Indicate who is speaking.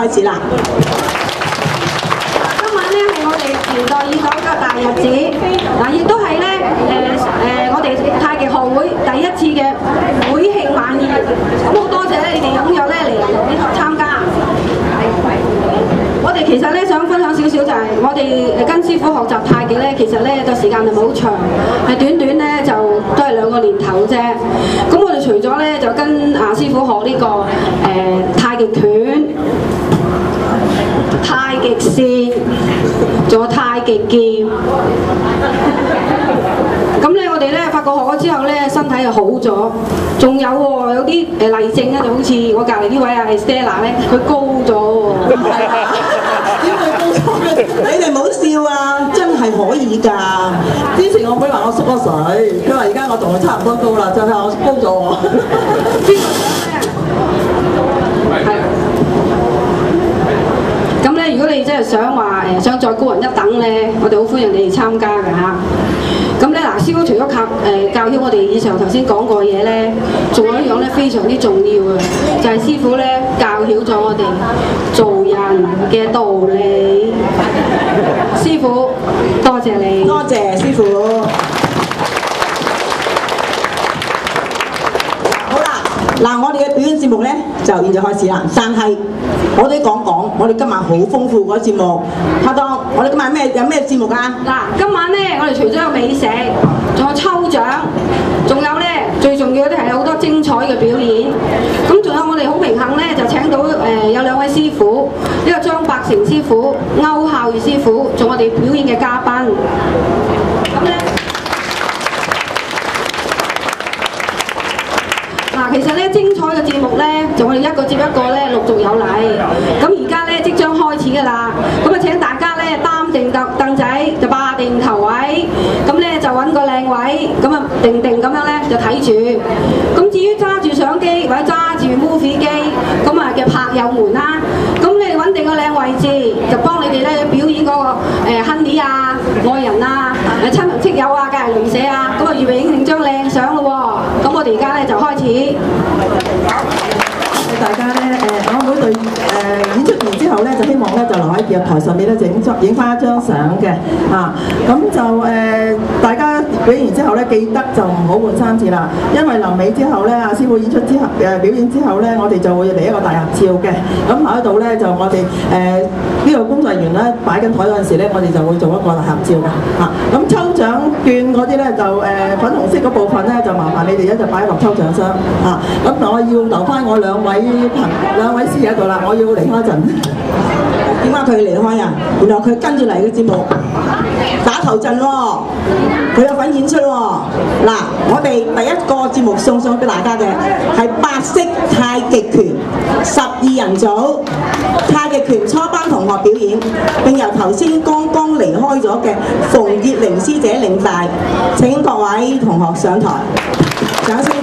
Speaker 1: 開始啦。
Speaker 2: 今晚咧係我哋期待已久嘅大日子，嗱亦都係咧我哋太極學會第一次嘅會慶晚宴，咁好多謝咧你哋踴躍咧嚟呢度參加。我哋其實咧想分享少少就係我哋跟師傅學習太極咧，其實咧個時間就唔係好長，係短短咧就都係2個年頭啫。咁我哋除咗咧就跟師傅學呢個太極拳、太極線，仲有太極劍。咁咧我哋咧發覺學咗之後咧身體又好咗，仲有喎有啲例證咧就好似我隔離呢位Stella 咧，佢高咗喎。
Speaker 1: 點會高咗？你哋唔好笑啊！真係可以㗎。之前我妹話我縮咗水，佢話而家我同佢差唔多高啦，就係我高咗我。
Speaker 2: 邊個想咧？係。咁咧，如果你真係想話想再高人一等咧，我哋好歡迎你哋參加㗎嚇。咁咧嗱，師傅除咗教曉我哋以上頭先講過嘢咧，仲有一樣咧非常之重要嘅，就係師傅咧教曉咗我哋做人嘅道理。師傅，多謝你。
Speaker 1: 多謝師傅。好啦，嗱，我哋嘅表演節目咧就現在開始啦。但係我哋講，我哋今晚好豐富嗰節目。拍檔，我哋今晚有咩節目啊？
Speaker 2: 嗱，今晚咧我哋除咗有美食，仲有抽獎，仲有咧最重要嘅係有好多精彩嘅表演。咁仲有我哋好榮幸咧，就請到有2位師傅，呢個張伯成師傅、歐孝月師傅，做我哋表演嘅嘉賓。咁咧，嗱，其實咧精彩嘅節目咧，就我哋一個接一個咧陸續有嚟。咁而家咧即將開始㗎啦。咁啊請大家咧擔定凳仔，就霸定頭位。咁咧就揾個靚位，咁啊定咁樣咧就睇住。咁至於揸住相機或者揸住 movie 機咁啊嘅拍友們啦，咁你哋揾定個靚位置，就幫你哋咧表演嗰個honey 啊、愛人啊、親朋戚友啊、家人鄰舍啊，咁啊預備影定張靚相咯喎。咁我哋而家咧就開始。
Speaker 1: 大家咧我每隊演出完之後咧，就希望咧就留喺日台上面咧就影翻一張相嘅咁就大家表演完之後咧，記得就唔好換衫子啦，因為臨尾之後咧，阿師傅演出之後表演之後咧，我哋就會嚟一個大合照嘅。咁喺度咧就我哋呢個工作人員咧擺緊台嗰陣時咧，我哋就會做一個大合照嘅咁抽獎券嗰啲咧就粉紅色嗰部分咧就麻煩你哋一就擺落抽獎箱咁我要留翻我兩位師爺喺度啦，我要離開一陣。點解佢離開啊？原來佢跟住嚟嘅節目打頭陣喎，佢有份演出喎。嗱，我哋第一個節目送上俾大家嘅係白色太極拳12人組太極拳初班同學表演，並由頭先剛剛離開咗嘅馮潔玲師姐領帶。請各位同學上台，掌聲。